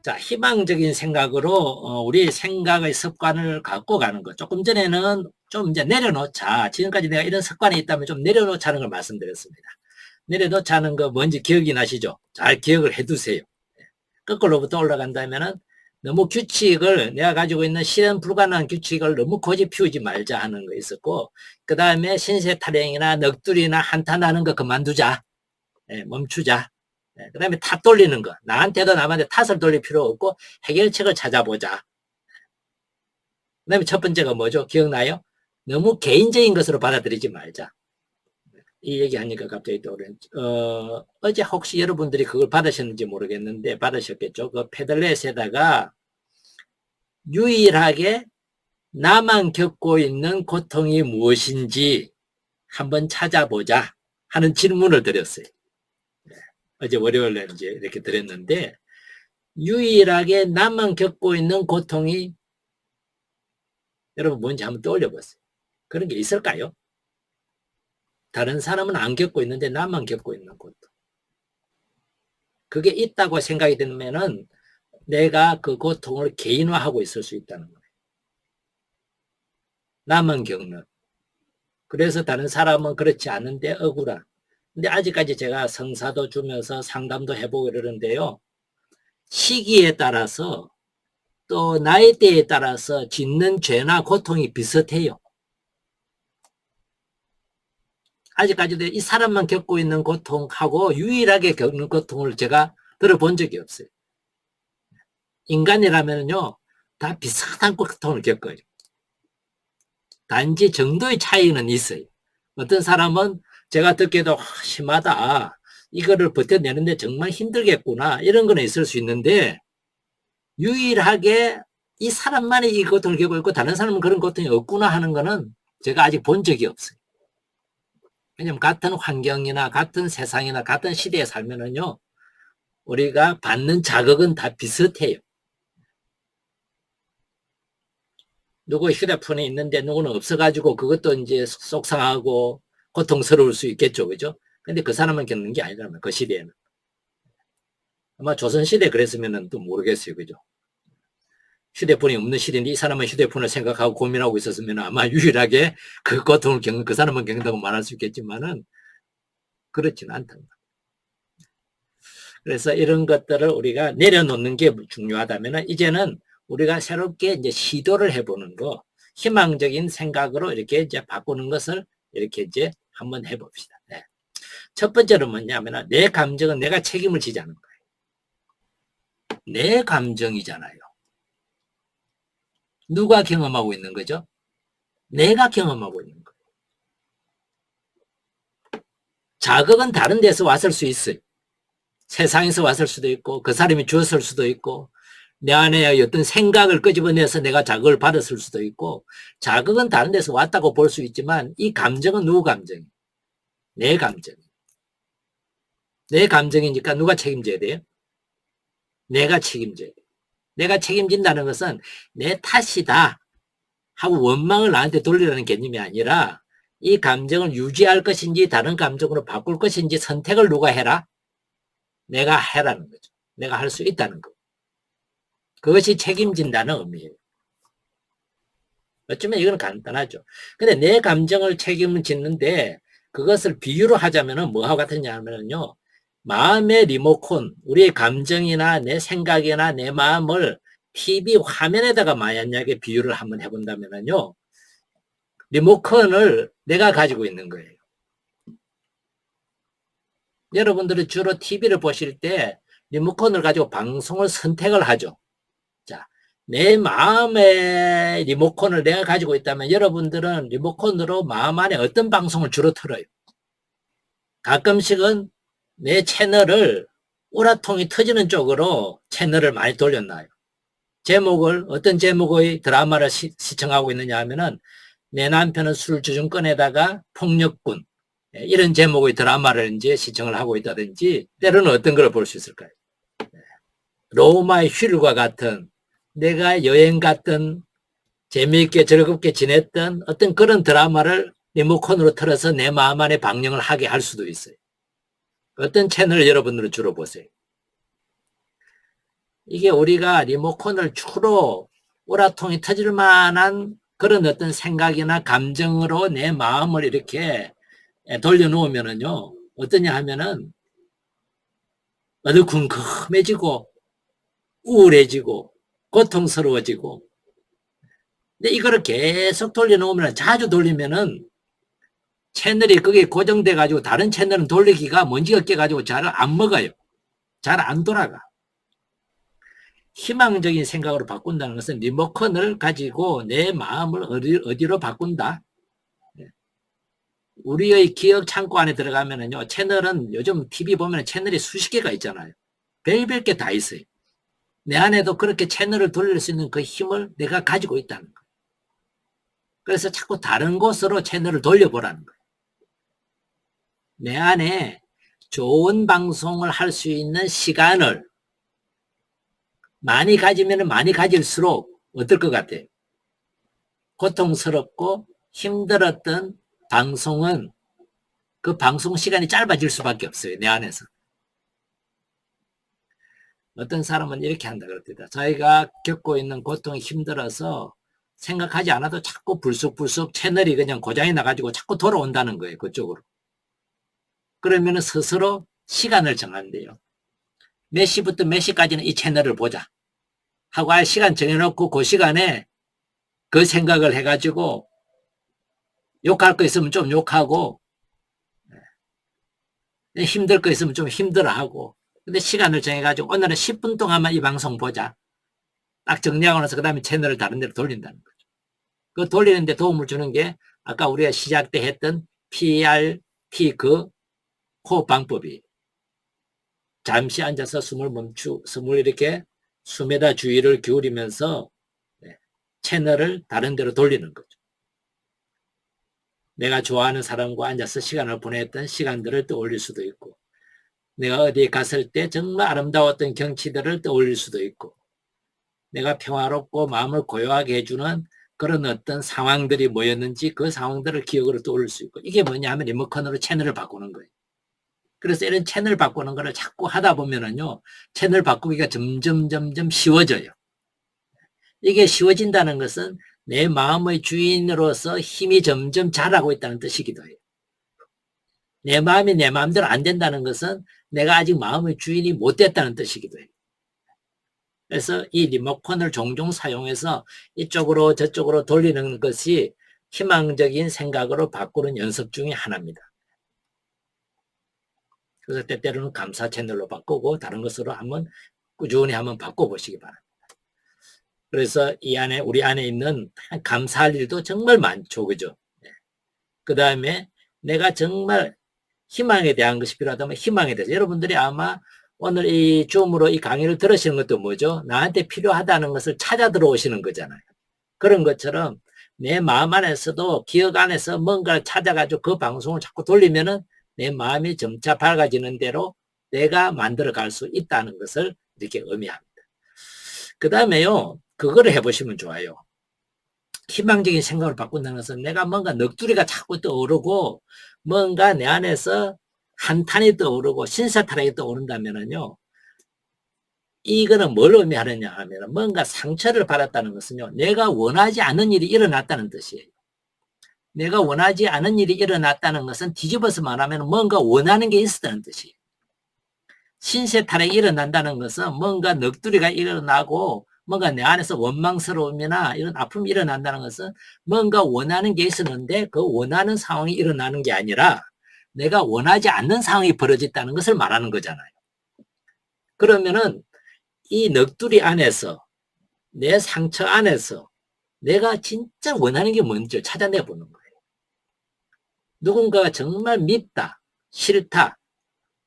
자, 희망적인 생각으로 우리 생각의 습관을 갖고 가는 거. 조금 전에는 좀 이제 내려놓자. 지금까지 내가 이런 습관이 있다면 좀 내려놓자는 걸 말씀드렸습니다. 내려놓자는 거 뭔지 기억이 나시죠? 잘 기억을 해두세요. 거꾸로부터 올라간다면은 너무 규칙을, 내가 가지고 있는 실현 불가능한 규칙을 너무 고집 피우지 말자 하는 거 있었고, 그 다음에 신세 타령이나 넋두리나 한탄하는 거 그만두자. 멈추자. 그 다음에 탓 돌리는 거. 나한테도 남한테 탓을 돌릴 필요 없고 해결책을 찾아보자. 그 다음에 첫 번째가 뭐죠? 기억나요? 너무 개인적인 것으로 받아들이지 말자. 이 얘기하니까 갑자기 떠오르는, 어제 혹시 여러분들이 그걸 받으셨는지 모르겠는데 받으셨겠죠? 그 패들렛에다가 유일하게 나만 겪고 있는 고통이 무엇인지 한번 찾아보자 하는 질문을 드렸어요. 어제 월요일에 이제 이렇게 드렸는데, 유일하게 나만 겪고 있는 고통이 여러분 뭔지 한번 떠올려 보세요. 그런 게 있을까요? 다른 사람은 안 겪고 있는데 나만 겪고 있는 고통. 그게 있다고 생각이 들면은 내가 그 고통을 개인화하고 있을 수 있다는 거예요. 나만 겪는. 그래서 다른 사람은 그렇지 않은데 억울한. 근데 아직까지 제가 성사도 주면서 상담도 해보고 이러는데요. 시기에 따라서 또 나이대에 따라서 짓는 죄나 고통이 비슷해요. 아직까지도 이 사람만 겪고 있는 고통하고 유일하게 겪는 고통을 제가 들어본 적이 없어요. 인간이라면요, 다 비슷한 고통을 겪어요. 단지 정도의 차이는 있어요. 어떤 사람은 제가 듣기에도 심하다. 이거를 버텨내는데 정말 힘들겠구나. 이런 거는 있을 수 있는데, 유일하게 이 사람만이 이 고통을 겪고 있고 다른 사람은 그런 고통이 없구나 하는 거는 제가 아직 본 적이 없어요. 왜냐면 같은 환경이나 같은 세상이나 같은 시대에 살면은요, 우리가 받는 자극은 다 비슷해요. 누구 휴대폰이 있는데 누구는 없어가지고 그것도 이제 속상하고 고통스러울 수 있겠죠. 그죠? 근데 그 사람은 겪는 게 아니라면, 그 시대에는. 아마 조선시대 그랬으면 또 모르겠어요. 그죠? 휴대폰이 없는 시대인데 이 사람은 휴대폰을 생각하고 고민하고 있었으면 아마 유일하게 그 고통을 겪는, 그 사람은 겪는다고 말할 수 있겠지만은 그렇지는 않다는 거예요. 그래서 이런 것들을 우리가 내려놓는 게 중요하다면은 이제는 우리가 새롭게 이제 시도를 해보는 거, 희망적인 생각으로 이렇게 이제 바꾸는 것을 이렇게 이제 한번 해봅시다. 네. 첫 번째로 뭐냐면 내 감정은 내가 책임을 지자는 거예요. 내 감정이잖아요. 누가 경험하고 있는 거죠? 내가 경험하고 있는 거예요. 자극은 다른 데서 왔을 수 있어요. 세상에서 왔을 수도 있고 그 사람이 주었을 수도 있고 내 안에 어떤 생각을 끄집어내서 내가 자극을 받았을 수도 있고, 자극은 다른 데서 왔다고 볼 수 있지만 이 감정은 누구 감정이에요? 내 감정. 내 감정이니까 누가 책임져야 돼요? 내가 책임져야 돼요. 내가 책임진다는 것은 내 탓이다 하고 원망을 나한테 돌리라는 개념이 아니라 이 감정을 유지할 것인지 다른 감정으로 바꿀 것인지 선택을 누가 해라? 내가 해라는 거죠. 내가 할 수 있다는 거. 그것이 책임진다는 의미예요. 어쩌면 이건 간단하죠. 근데 내 감정을 책임을 짓는데 그것을 비유로 하자면은 뭐하고 같으냐 하면은요, 마음의 리모컨, 우리의 감정이나 내 생각이나 내 마음을 TV 화면에다가 만약에 비유를 한번 해본다면은요, 리모컨을 내가 가지고 있는 거예요. 여러분들이 주로 TV를 보실 때 리모컨을 가지고 방송을 선택을 하죠. 자, 내 마음의 리모컨을 내가 가지고 있다면 여러분들은 리모컨으로 마음 안에 어떤 방송을 주로 틀어요? 가끔씩은 내 채널을 우라통이 터지는 쪽으로 채널을 많이 돌려놔요. 어떤 제목의 드라마를 시청하고 있느냐 하면은 내 남편은 술주정권에다가 폭력군, 이런 제목의 드라마를 이제 시청을 하고 있다든지, 때로는 어떤 걸 볼 수 있을까요? 로마의 휴일과 같은, 내가 여행 갔던, 재미있게 즐겁게 지냈던 어떤 그런 드라마를 리모컨으로 틀어서 내 마음 안에 방영을 하게 할 수도 있어요. 어떤 채널을 여러분들은 주로 보세요? 이게 우리가 리모컨을 주로 오라통이 터질 만한 그런 어떤 생각이나 감정으로 내 마음을 이렇게 돌려놓으면은요, 어떠냐 하면은 어두컴컴해지고 우울해지고 고통스러워지고. 근데 이거를 계속 돌려놓으면, 자주 돌리면은 채널이 그게 고정돼 가지고 다른 채널은 돌리기가 먼지가 껴 가지고 잘 안 먹어요. 잘 안 돌아가. 희망적인 생각으로 바꾼다는 것은 리모컨을 가지고 내 마음을 어디로 바꾼다? 우리의 기억 창고 안에 들어가면은요, 채널은 요즘 TV 보면 채널이 수십 개가 있잖아요. 별별 게 다 있어요. 내 안에도 그렇게 채널을 돌릴 수 있는 그 힘을 내가 가지고 있다는 거예요. 그래서 자꾸 다른 곳으로 채널을 돌려보라는 거예요. 내 안에 좋은 방송을 할 수 있는 시간을 많이 가지면 많이 가질수록 어떨 것 같아요? 고통스럽고 힘들었던 방송은 그 방송 시간이 짧아질 수밖에 없어요. 내 안에서. 어떤 사람은 이렇게 한다 그럽니다. 자기가 겪고 있는 고통이 힘들어서 생각하지 않아도 자꾸 불쑥불쑥 채널이 그냥 고장이 나가지고 자꾸 돌아온다는 거예요. 그쪽으로. 그러면 스스로 시간을 정한대요. 몇 시부터 몇 시까지는 이 채널을 보자 하고 할 시간 정해놓고 그 시간에 그 생각을 해가지고 욕할 거 있으면 좀 욕하고, 힘들 거 있으면 좀 힘들어하고. 근데 시간을 정해가지고 오늘은 10분 동안만 이 방송 보자. 딱 정리하고 나서 그 다음에 채널을 다른 데로 돌린다는 거죠. 그 돌리는데 도움을 주는 게 아까 우리가 시작 때 했던 PRT 그 호흡 방법이, 잠시 앉아서 숨을 이렇게 숨에다 주의를 기울이면서 채널을 다른 데로 돌리는 거죠. 내가 좋아하는 사람과 앉아서 시간을 보냈던 시간들을 떠올릴 수도 있고, 내가 어디에 갔을 때 정말 아름다웠던 경치들을 떠올릴 수도 있고, 내가 평화롭고 마음을 고요하게 해주는 그런 어떤 상황들이 뭐였는지 그 상황들을 기억으로 떠올릴 수 있고. 이게 뭐냐 하면 리모컨으로 채널을 바꾸는 거예요. 그래서 이런 채널 바꾸는 거를 자꾸 하다 보면은요, 채널 바꾸기가 점점 쉬워져요. 이게 쉬워진다는 것은 내 마음의 주인으로서 힘이 점점 자라고 있다는 뜻이기도 해요. 내 마음이 내 마음대로 안 된다는 것은 내가 아직 마음의 주인이 못 됐다는 뜻이기도 해요. 그래서 이 리모컨을 종종 사용해서 이쪽으로 저쪽으로 돌리는 것이 희망적인 생각으로 바꾸는 연습 중에 하나입니다. 그래서 때때로는 감사 채널로 바꾸고 다른 것으로 한번 꾸준히 한번 바꿔보시기 바랍니다. 그래서 이 안에, 우리 안에 있는 감사할 일도 정말 많죠. 그죠? 그 다음에 내가 정말 희망에 대한 것이 필요하다면 희망에 대해서, 여러분들이 아마 오늘 이 줌으로 이 강의를 들으시는 것도 뭐죠? 나한테 필요하다는 것을 찾아 들어오시는 거잖아요. 그런 것처럼 내 마음 안에서도 기억 안에서 뭔가를 찾아가지고 그 방송을 자꾸 돌리면은 내 마음이 점차 밝아지는 대로 내가 만들어 갈 수 있다는 것을 이렇게 의미합니다. 그 다음에요, 그거를 해보시면 좋아요. 희망적인 생각을 바꾼다는 것은 내가 뭔가 넋두리가 자꾸 떠오르고 뭔가 내 안에서 한탄이 떠오르고 신사타락이 떠오른다면은요, 이거는 뭘 의미하느냐 하면 뭔가 상처를 받았다는 것은요, 내가 원하지 않은 일이 일어났다는 뜻이에요. 내가 원하지 않은 일이 일어났다는 것은 뒤집어서 말하면 뭔가 원하는 게 있었다는 뜻이에요. 신세타락이 일어난다는 것은 뭔가 넋두리가 일어나고 뭔가 내 안에서 원망스러움이나 이런 아픔이 일어난다는 것은 뭔가 원하는 게 있었는데 그 원하는 상황이 일어나는 게 아니라 내가 원하지 않는 상황이 벌어졌다는 것을 말하는 거잖아요. 그러면은 이 넋두리 안에서, 내 상처 안에서 내가 진짜 원하는 게 뭔지 찾아내 보는 거예요. 누군가가 정말 밉다, 싫다,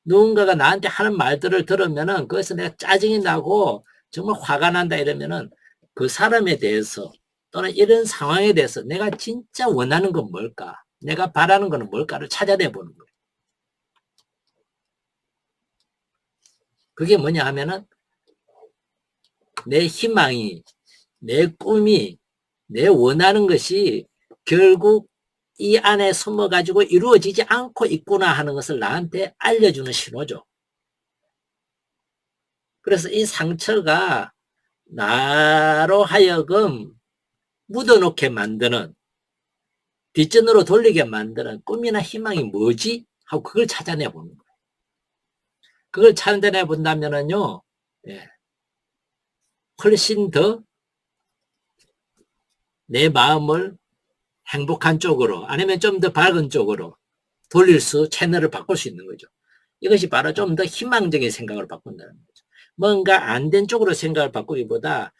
누군가가 나한테 하는 말들을 들으면은 그것에서 내가 짜증이 나고 정말 화가 난다 이러면은 그 사람에 대해서 또는 이런 상황에 대해서 내가 진짜 원하는 건 뭘까? 내가 바라는 건 뭘까를 찾아내 보는 거예요. 그게 뭐냐 하면은 내 희망이, 내 꿈이, 내 원하는 것이 결국 이 안에 숨어가지고 이루어지지 않고 있구나 하는 것을 나한테 알려주는 신호죠. 그래서 이 상처가 나로 하여금 묻어놓게 만드는, 뒷전으로 돌리게 만드는 꿈이나 희망이 뭐지? 하고 그걸 찾아내 보는 거예요. 그걸 찾아내 본다면은요, 예, 훨씬 더 내 마음을 행복한 쪽으로 아니면 좀 더 밝은 쪽으로 돌릴 채널을 바꿀 수 있는 거죠. 이것이 바로 좀 더 희망적인 생각을 바꾼다는 거죠. 뭔가 안 된 쪽으로 생각을 바꾸기보다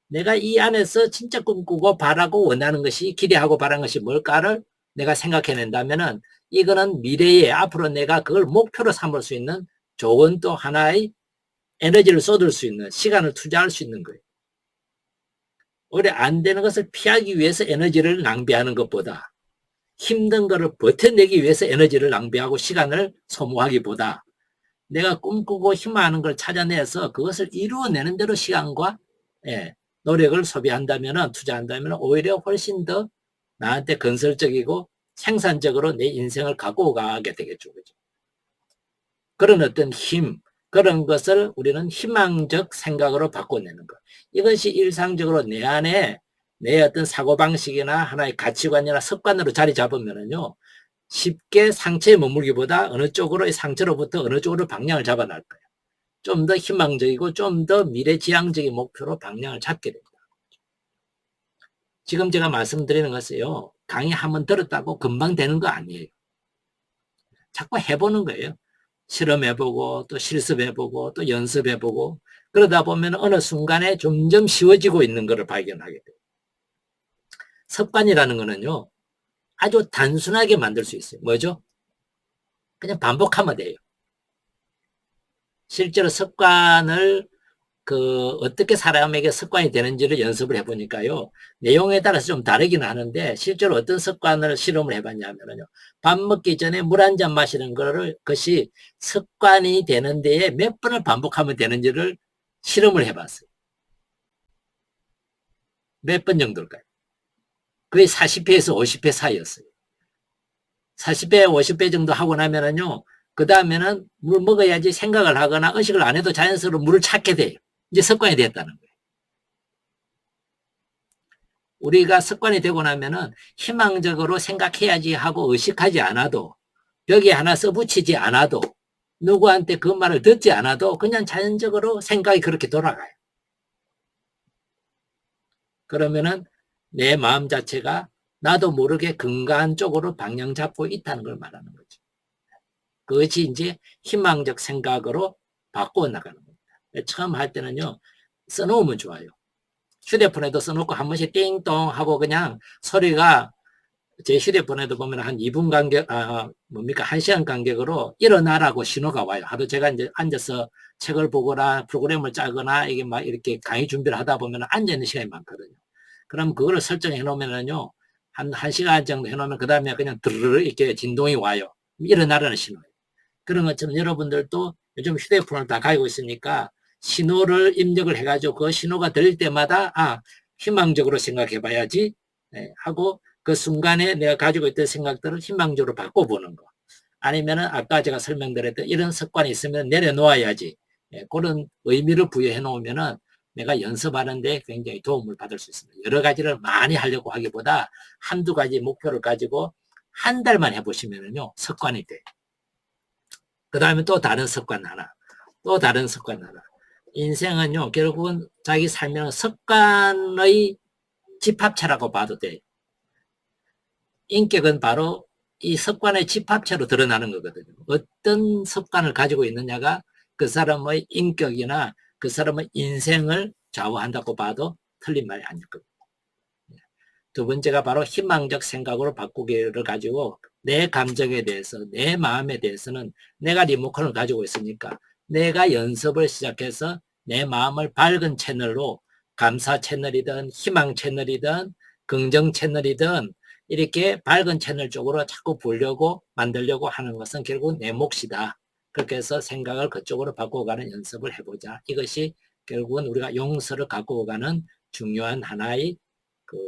내가 이 안에서 진짜 꿈꾸고 바라고 원하는 것이, 기대하고 바라는 것이 뭘까를 내가 생각해낸다면은 이거는 미래에 앞으로 내가 그걸 목표로 삼을 수 있는 좋은 또 하나의 에너지를 쏟을 수 있는, 시간을 투자할 수 있는 거예요. 오히려 안 되는 것을 피하기 위해서 에너지를 낭비하는 것보다, 힘든 것을 버텨내기 위해서 에너지를 낭비하고 시간을 소모하기보다 내가 꿈꾸고 희망하는 걸 찾아내서 그것을 이루어내는 대로 시간과 노력을 소비한다면, 투자한다면 오히려 훨씬 더 나한테 건설적이고 생산적으로 내 인생을 갖고 가게 되겠죠. 그죠? 그런 어떤 힘, 그런 것을 우리는 희망적 생각으로 바꿔내는 것. 이것이 일상적으로 내 안에 내 어떤 사고방식이나 하나의 가치관이나 습관으로 자리 잡으면은요, 쉽게 상처에 머물기보다 어느 쪽으로, 이 상처로부터 어느 쪽으로 방향을 잡아날 거예요. 좀 더 희망적이고 좀 더 미래지향적인 목표로 방향을 잡게 됩니다. 지금 제가 말씀드리는 것은요, 강의 한번 들었다고 금방 되는 거 아니에요. 자꾸 해보는 거예요. 실험해보고 또 실습해보고 또 연습해보고, 그러다 보면 어느 순간에 점점 쉬워지고 있는 것을 발견하게 돼요. 습관이라는 거는요, 아주 단순하게 만들 수 있어요. 뭐죠? 그냥 반복하면 돼요. 실제로 습관을 어떻게 사람에게 습관이 되는지를 연습을 해보니까요, 내용에 따라서 좀 다르긴 하는데, 실제로 어떤 습관을 실험을 해봤냐면요, 밥 먹기 전에 물 한 잔 마시는 것이 습관이 되는 데에 몇 번을 반복하면 되는지를 실험을 해봤어요. 몇 번 정도일까요? 그게 40회에서 50회 사이였어요. 40회, 50회 정도 하고 나면은요, 그 다음에는 물 먹어야지 생각을 하거나 의식을 안 해도 자연스러로 물을 찾게 돼요. 이제 습관이 됐다는 거예요. 우리가 습관이 되고 나면은 희망적으로 생각해야지 하고 의식하지 않아도, 벽에 하나 써붙이지 않아도, 누구한테 그 말을 듣지 않아도 그냥 자연적으로 생각이 그렇게 돌아가요. 그러면은 내 마음 자체가 나도 모르게 건강한 쪽으로 방향 잡고 있다는 걸 말하는 거죠. 그것이 이제 희망적 생각으로 바꾸어 나가는 겁니다. 처음 할 때는요, 써놓으면 좋아요. 휴대폰에도 써놓고 한 번씩 띵동 하고 그냥 소리가, 제 휴대폰에도 보면 한 2분 간격, 1시간 간격으로 일어나라고 신호가 와요. 하도 제가 이제 앉아서 책을 보거나 프로그램을 짜거나 이게 막 이렇게 강의 준비를 하다 보면 앉아있는 시간이 많거든요. 그럼 그거를 설정해 놓으면은요, 한 1시간 정도 해놓으면 그 다음에 그냥 드르르 이렇게 진동이 와요. 일어나라는 신호예요. 그런 것처럼 여러분들도 요즘 휴대폰을 다 가지고 있으니까 신호를 입력을 해가지고 그 신호가 들릴 때마다 희망적으로 생각해 봐야지 하고, 그 순간에 내가 가지고 있던 생각들을 희망적으로 바꿔보는 거. 아니면은 아까 제가 설명드렸던 이런 습관이 있으면 내려놓아야지, 그런 의미를 부여해 놓으면은 내가 연습하는 데 굉장히 도움을 받을 수 있습니다. 여러 가지를 많이 하려고 하기보다 한두 가지 목표를 가지고 한 달만 해보시면은요, 습관이 돼요. 그 다음에 또 다른 습관 하나, 또 다른 습관 하나. 인생은요, 결국은 자기 삶은 습관의 집합체라고 봐도 돼요. 인격은 바로 이 습관의 집합체로 드러나는 거거든요. 어떤 습관을 가지고 있느냐가 그 사람의 인격이나 그 사람의 인생을 좌우한다고 봐도 틀린 말이 아닐 겁니다. 두 번째가 바로 희망적 생각으로 바꾸기를 가지고, 내 감정에 대해서, 내 마음에 대해서는 내가 리모컨을 가지고 있으니까 내가 연습을 시작해서 내 마음을 밝은 채널로 감사 채널이든 희망 채널이든 긍정 채널이든 이렇게 밝은 채널 쪽으로 자꾸 보려고 만들려고 하는 것은 결국 내 몫이다. 그렇게 해서 생각을 그쪽으로 바꿔가는 연습을 해보자. 이것이 결국은 우리가 용서를 갖고 가는 중요한 하나의 그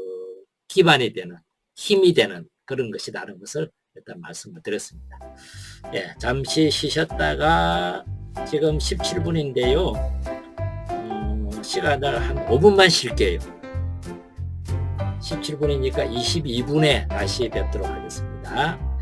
기반이 되는, 힘이 되는 그런 것이라는 것을 일단 말씀을 드렸습니다. 예, 잠시 쉬셨다가 지금 17분인데요. 시간을 한 5분만 쉴게요. 17분이니까 22분에 다시 뵙도록 하겠습니다.